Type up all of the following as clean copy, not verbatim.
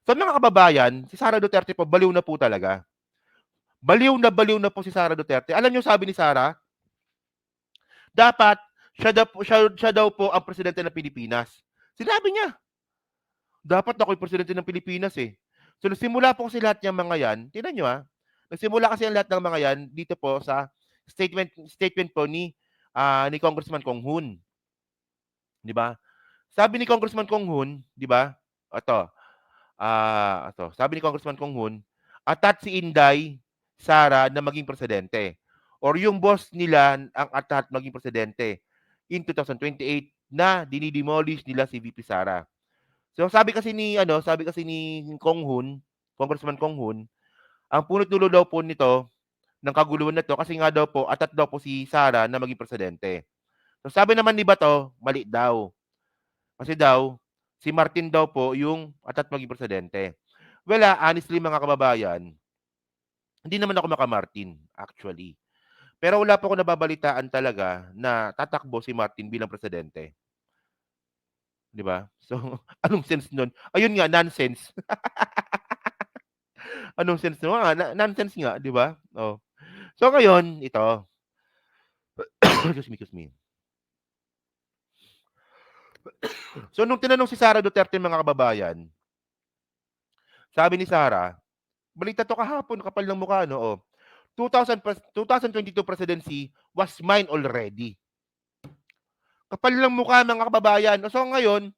So mga kababayan, si Sara Duterte po baliw na po talaga. Baliw na po si Sara Duterte. Alam niyo sabi ni Sara, dapat siya daw po ang presidente ng Pilipinas. Sinabi niya, dapat ako yung presidente ng Pilipinas eh. So nagsimula po kasi lahat ng mga yan, tingnan niyo nagsimula kasi ang lahat ng mga yan dito po sa statement po ni Congressman Kong Hoon, 'di ba? Sabi ni Congressman Kong Hoon, 'di ba? Sabi ni Congressman Kong Hoon, atat si Inday Sara na maging presidente. Or yung boss nila ang atat maging presidente in 2028 na dinidemolish nila si VP Sara. So sabi kasi ni Kong Hoon, Congressman Kong Hoon, ang punot dulo daw po nito ng kaguluhan na to kasi nga daw po atat daw po si Sara na maging presidente. So sabi naman ni Bato, mali daw. Kasi daw si Martin daw po yung atat maging presidente. Well, honestly mga kababayan, hindi naman ako maka-Martin actually. Pero wala pa ako nababalitaan talaga na tatakbo si Martin bilang presidente. 'Di ba? So, anong sense nun? Ayun nga, nonsense. Anong sense nun? Nonsense nga, 'di ba? Oh. So ngayon, ito. Excuse me. So nung tinanong si Sara Duterte mga kababayan, sabi ni Sara, balita to kahapon, kapal ng mukha, no? 2022 presidency was mine already. Kapal ng mukha mga kababayan. So ngayon,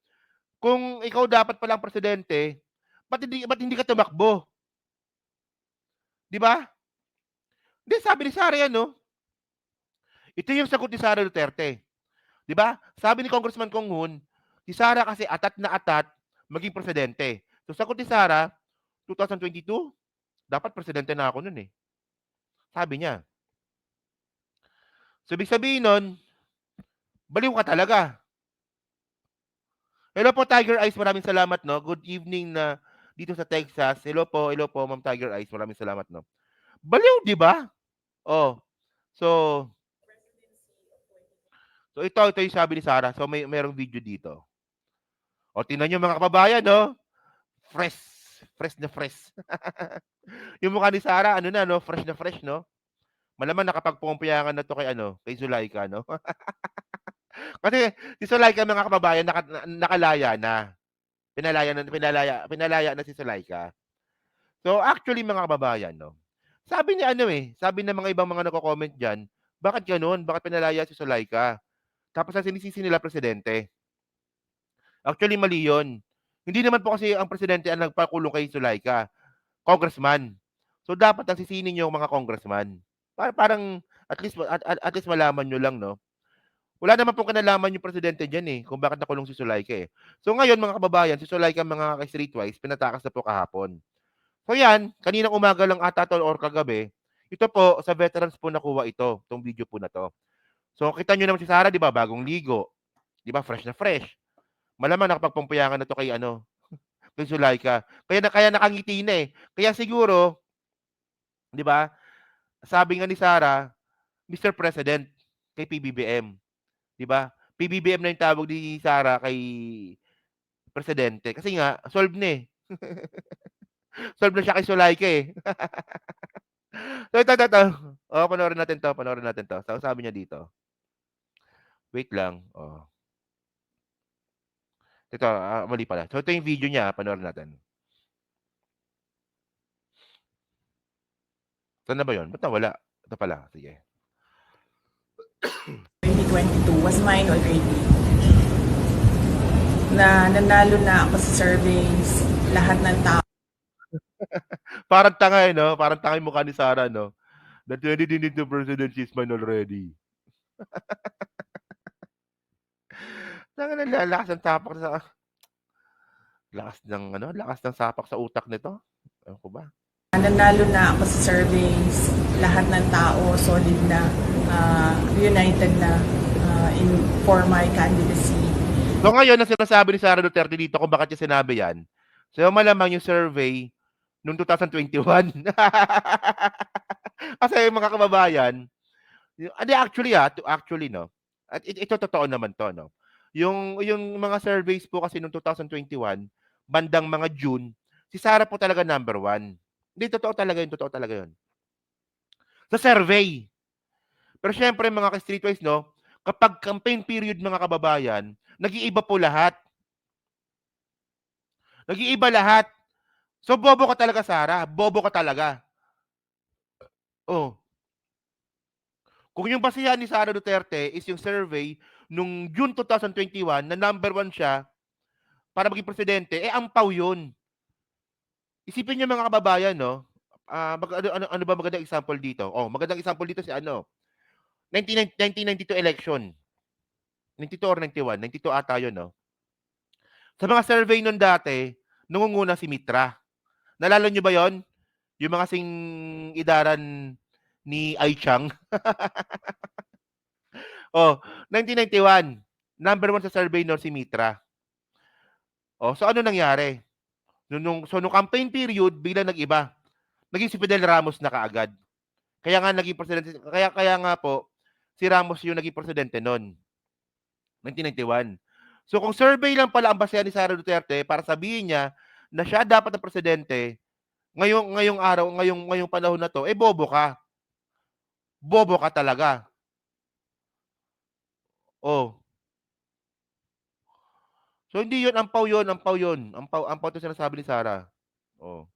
kung ikaw dapat palang presidente, ba't hindi ka tumakbo? 'Di ba? Hindi, sabi ni Sara yan, no? Ito yung sagot ni Sara Duterte. 'Di ba? Sabi ni Congressman Kong Hoon, si Sara kasi atat na atat maging presidente. So sagot ni Sara, 2022, dapat presidente na ako nun eh. Sabi niya. So ibig sabihin nun, baliw ka talaga. Hello po Tiger Eyes, maraming salamat no. Good evening na dito sa Texas. Hello po Ma'am Tiger Eyes, maraming salamat no. Baliw, 'di ba? Oh. So ito yung sabi ni Sara. So merong video dito. O tingnan niyo mga kababayan no. Fresh, fresh na fresh. Yung mukha ni Sara, ano na no, fresh na fresh no. Malaman nakapagpumpiyangan na to kay Zulaika no. Kasi si Zulaika mga kababayan nakalaya na. Pinalaya na si Zulaika. So actually mga kababayan no. Sabi ng mga ibang mga nagko-comment diyan, bakit ganoon? Bakit pinalaya si Zulaika? Tapos ang sinisisi nila presidente. Actually mali 'yon. Hindi naman po kasi ang presidente ang nagpakulong kay Zulaika, congressman. So dapat ang sisinin niyo mga congressman. Parang at least malaman niyo lang no. Wala naman pong kinalaman yung presidente diyan kung bakit nakulong si Zulaika So ngayon mga kababayan, si Zulaika mga ka-streetwise pinatakas na po kahapon. So yan, kaninang umaga lang ata to or kagabi, ito po sa veterans po nakuha itong video po na to. So kita niyo naman si Sara, 'di ba, bagong ligo. 'Di ba, fresh na fresh. Malamang nakapagpumpuyangan na to kay Zulaika. Kaya nakangiti na Kaya siguro, 'di ba, sabi nga ni Sara, Mr. President kay PBBM, 'di ba? PBBM na yung tawag ni Sara kay presidente kasi nga solve na solve na siya kay Zulaika So ito. Panoorin natin 'to. So sabi niya dito. Wait lang, Ito, mali pala. So ito yung video niya, panoorin natin. Saan na ba yun? Ba't nawala? Ito pala, sige. 2022 was mine already. Na nanalo na ako sa surveys, lahat ng tao. Parang tanga no? Parang tanga yung mukha ni Sara, no? The 2022 presidency is mine already. Tanga na, lakas ng tapak sa... Lakas ng sapak sa utak nito. Ewan ko ba? Nanalo na ako sa surveys, lahat ng tao solid na, united na for my candidacy. So ngayon, na sinasabi ni Sara Duterte dito kung bakit niya sinabi yan, so malamang yung survey noong 2021. Kasi mga kababayan, actually, no? At ito totoo naman to, no? Yung mga surveys po kasi noong 2021, bandang mga June, si Sara po talaga number 1. Hindi, totoo talaga yun, totoo talaga yun. Sa survey. Pero siyempre mga ka-streetwise 'no, kapag campaign period mga kababayan, nag-iiba po lahat. Nag-iiba lahat. So bobo ka talaga Sara, bobo ka talaga. Oh, kung yung basehan ni Sara Duterte is yung survey nung June 2021 na number 1 siya para maging presidente, eh ampaw yun. Isipin niyo mga kababayan 'no, ano ba magandang example dito? Oh, magandang example dito si ano, 1992 election. 92 or 91, 92 ata yun 'no. Sa mga survey nun dati, nangunguna si Mitra. Naalala niyo ba yon? Yung mga kasing idaran ni Ai Chang. Oh, 1991, number 1 sa survey nun si Mitra. Oh, so ano nangyari? Nung campaign period, biglang nag-iba. Naging si Fidel Ramos na kaagad. Kaya nga naging presidente, kaya nga po, si Ramos yung naging presidente nun, 1991. So kung survey lang pala ang basehan ni Sara Duterte para sabihin niya na siya dapat ang presidente, ngayong araw, ngayong panahon na 'to, eh bobo ka. Bobo ka talaga. Oh. So hindi 'yun, ampaw 'yun, ampaw 'yun. Ampaw 'tong sinasabi ni Sara. Oh.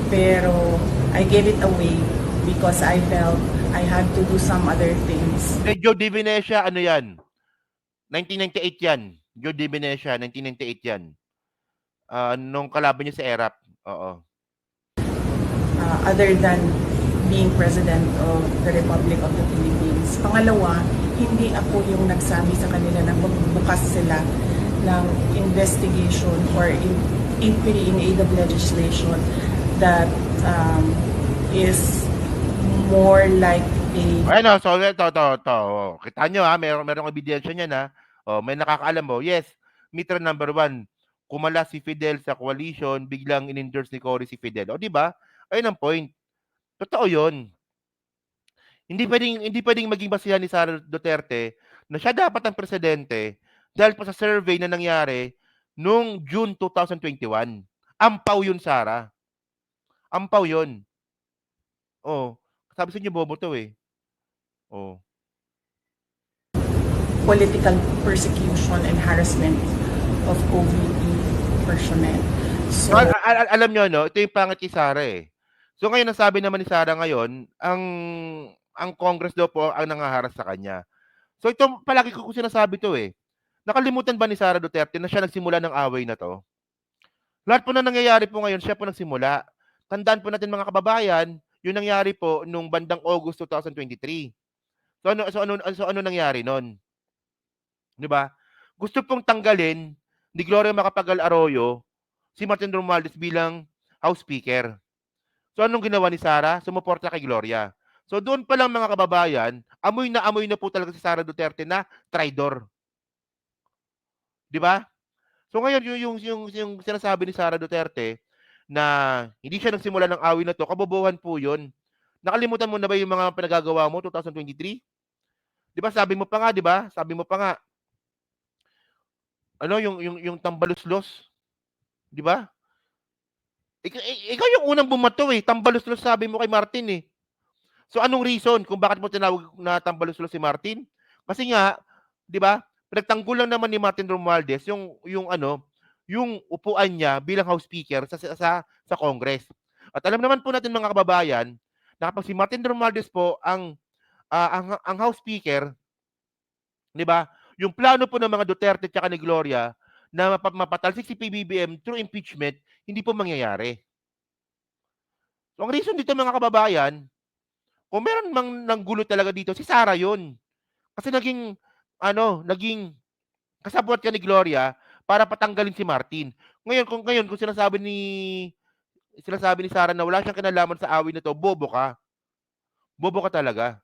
Pero I gave it away because I felt I had to do some other things. Joe De Venecia, ano 'yan? 1998 'yan. Joe De Venecia, 1998 'yan. Nung kalaban niya sa ERAP. Oo. Other than being President of the Republic of the Philippines. Pangalawa, hindi ako yung nagsabi sa kanila na magbukas sila ng investigation or inquiry in aid of legislation that is more like a Ayan, so to. Oh. Kita nyo ha, merong ebidensya niyan ha. Oh, may nakakaalam mo. Yes, Mitra number 1. Kumala si Fidel sa coalition, biglang in-endorse ni Cory si Fidel. O, di ba? Ayun ang point. Totoo 'yun. Hindi pwedeng maging basehan ni Sara Duterte na siya dapat ang presidente dahil pa sa survey na nangyari nung June 2021. Ampaw 'yun, Sara. Ampaw 'yun. Oh, sabi sa inyo bobo 'to, eh. Oh. political persecution and harassment of OVP personnel. So, Alam niyo 'no, ito yung pangit kay Sara, eh. So ngayon ang sabi naman ni Sara ngayon, ang Congress daw po ang nangaharas sa kanya. So ito palagi ko sinasabi 'to, eh. Nakalimutan ba ni Sara Duterte na siya nagsimula ng away na 'to? Lahat po ng nangyayari po ngayon, siya po nagsimula. Tandaan po natin mga kababayan, yung nangyari po nung bandang August 2023. So ano nangyari nun? 'Di ba? Gusto pong tanggalin ni Gloria Macapagal Arroyo si Martin Romualdez bilang House Speaker. So anong ginawa ni Sara? Sumuporta kay Gloria. So doon pa lang mga kababayan, amoy na po talaga si Sara Duterte na traidor. 'Di ba? So ngayon yung sinasabi ni Sara Duterte na hindi siya nagsimula ng away na 'to, kabobohan po 'yun. Nakalimutan mo na ba yung mga pinagagawa mo 2023? 'Di ba sabi mo pa nga, 'di ba? Sabi mo pa nga, ano yung tambaluslos, 'di ba? Ikaw yung unang bumato, eh, tambaluslos sabi mo kay Martin, eh. So anong reason kung bakit mo tinawag na tambaluslos si Martin? Kasi nga, 'di ba, pinagtanggol lang naman ni Martin Romualdez yung ano, yung upuan niya bilang House Speaker sa Congress. At alam naman po natin mga kababayan, na kapag si Martin Romualdez po ang House Speaker, 'di ba? Yung plano po ng mga Duterte at ni Gloria na mapatalsik si PBBM through impeachment, hindi po mangyayari. So ang reason dito mga kababayan, kung meron mang nanggulo talaga dito, si Sara 'yun. Kasi naging kasabwat ka ni Gloria para patanggalin si Martin. Ngayon kung sinasabi ni Sara na wala siyang kinalaman sa away na 'to, bobo ka. Bobo ka talaga,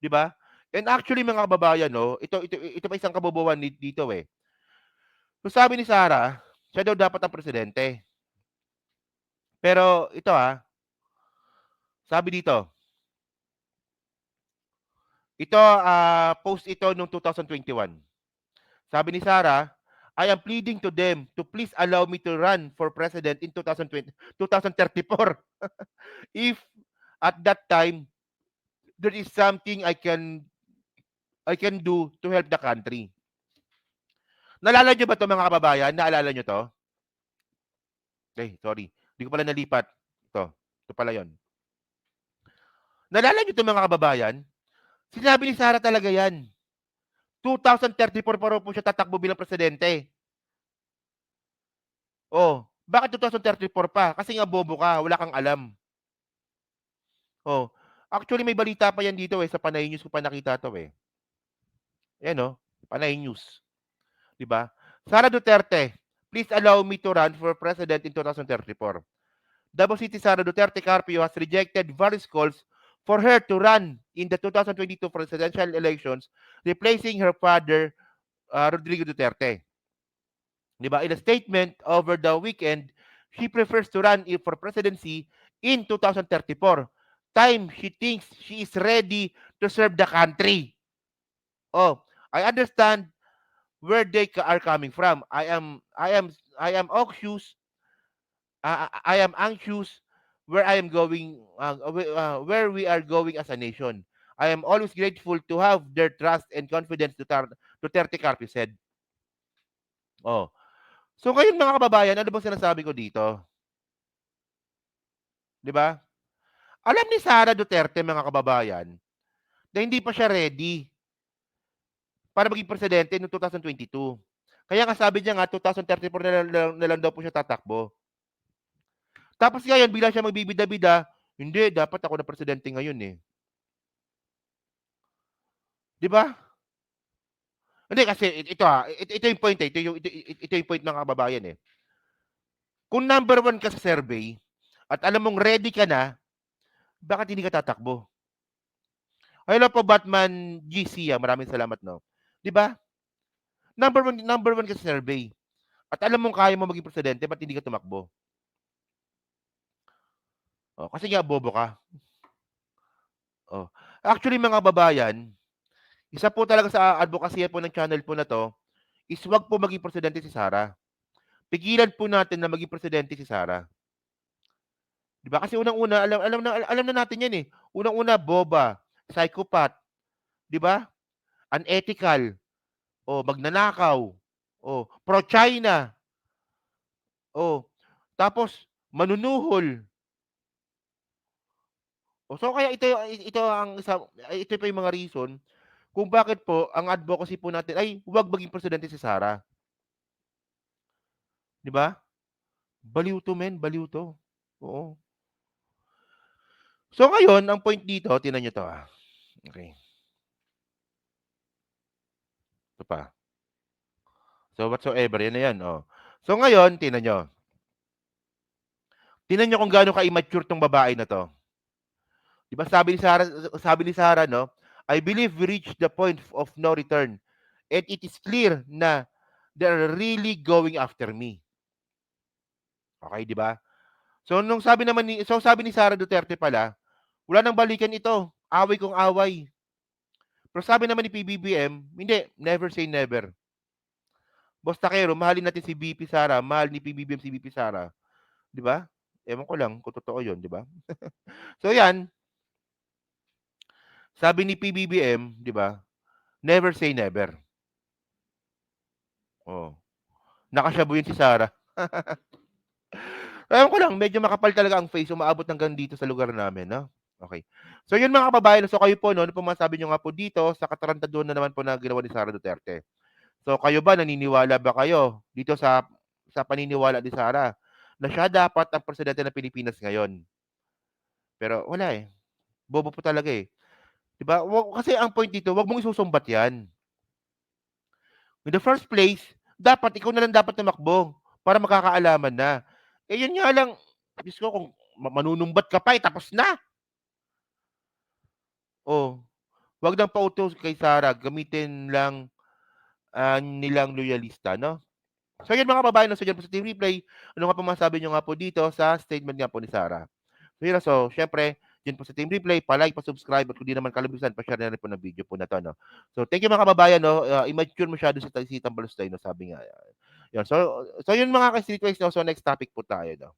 'di ba? And actually mga kababayan 'no, ito pa isang kabobohan dito, eh. So sabi ni Sara, siya daw dapat ang presidente. Pero ito, sabi dito, ito, post ito nung 2021. Sabi ni Sara, I am pleading to them to please allow me to run for president in 2034. If at that time there is something I can do to help the country. Naalala niyo ba 'to mga kababayan? Naalala niyo 'to? Sorry. Hindi ko pala nalipat. Ito pala 'yon. Naalala niyo 'to mga kababayan? Sinabi ni Sara talaga 'yan. 2034 pa raw po siya tatakbo bilang presidente. Oh, bakit 2034 pa? Kasi nga bobo ka, wala kang alam. Oh, actually may balita pa 'yan dito sa Panay News ko pa nakita 'to Ayan Panay News, 'di ba? Sara Duterte, please allow me to run for president in 2034. Davao City Sara Duterte Carpio has rejected various calls for her to run in the 2022 presidential elections, replacing her father, Rodrigo Duterte. Diba? In a statement over the weekend, she prefers to run for presidency in 2034. Time she thinks she is ready to serve the country. Oh, I understand where they are coming from. I am anxious. I am anxious where I am going, where we are going as a nation. I am always grateful to have their trust and confidence, Duterte Carpio said. Oh. So ngayon mga kababayan, ano bang sinasabi ko dito? 'Di ba? Alam ni Sara Duterte mga kababayan na hindi pa siya ready para maging presidente noong 2022. Kaya nga sabi niya nga 2034 na lang daw po siya tatakbo. Tapos ngayon bigla siya magbibida-bida, hindi dapat ako na presidente ngayon 'Di ba? Hindi kasi ito yung point ito yung point ng kababayan Kung number 1 ka sa survey at alam mong ready ka na, bakit hindi ka tatakbo? Hello po Batman GC maraming salamat 'Di ba? Number 1 ka sa survey. At alam mong kaya mo maging presidente, ba't hindi ka tumakbo? Kasi nga bobo ka. Actually mga kababayan, isa po talaga sa advokasya po ng channel po na 'to is wag po maging presidente si Sara. Pigilan po natin na maging presidente si Sara. 'Di ba? Kasi unang-una alam na natin 'yan Unang-una boba, psychopath, 'di ba? Unethical, magnanakaw, pro-China, tapos manunuhol. So kaya ito ang ito pa yung mga reason kung bakit po ang advocacy po natin ay huwag maging presidente si Sara. 'Di ba? Baliw 'to men, baliw 'to. Oo. So ngayon ang point dito, tingnan niyo 'to Okay. Ito pa. So whatsoever, yan na yan So ngayon, tingnan niyo. Tingnan niyo kung gaano ka-immature 'tong babae na 'to. 'Di ba sabi ni Sara I believe we reached the point of no return and it is clear na they're really going after me. Okay, 'di ba? So sabi ni Sara Duterte pala, wala nang balikan ito. Away kung away. Pero sabi naman ni PBBM, hindi, never say never. Boss Takero, mahalin natin si VP Sara, mahal ni PBBM si VP Sara. 'Di ba? Ewan ko lang kung totoo 'yon, 'di ba? So 'yan. Sabi ni PBBM, 'di ba? Never say never. Nakashabu yun si Sara. Ewan ko lang, medyo makapal talaga ang face, umaabot hanggang dito sa lugar namin, Okay. So yun mga kababayan, so kayo po, ano po masabi nyo nga po dito sa katarantaduhan na naman po na ginawa ni Sara Duterte? So kayo ba, naniniwala ba kayo dito sa paniniwala ni Sara na siya dapat ang presidente ng Pilipinas ngayon? Pero wala Bobo po talaga 'Di ba? Kasi ang point dito, wag mong isusumbat 'yan. In the first place, dapat ikaw na lang dapat tumakbo para magkakaalaman na. Yun nga lang, Diyos ko kung manunumbat ka pa tapos na. Wag nang pautos kay Sara, gamitin lang nilang loyalista, So yun mga kababayan, so dyan po sa Team Replay, ano nga po masabi nyo nga po dito sa statement nga po ni Sara. So yun so syempre, dyan po sa Team Replay, pa-like, pa-subscribe, at kung di naman kalabisan, pa-share na rin po ng video po na to, So thank you mga kababayan, immature masyado si Sitang Balustay, sabi nga. Yun. So yun mga ka-streetwise 'no, so next topic po tayo 'no.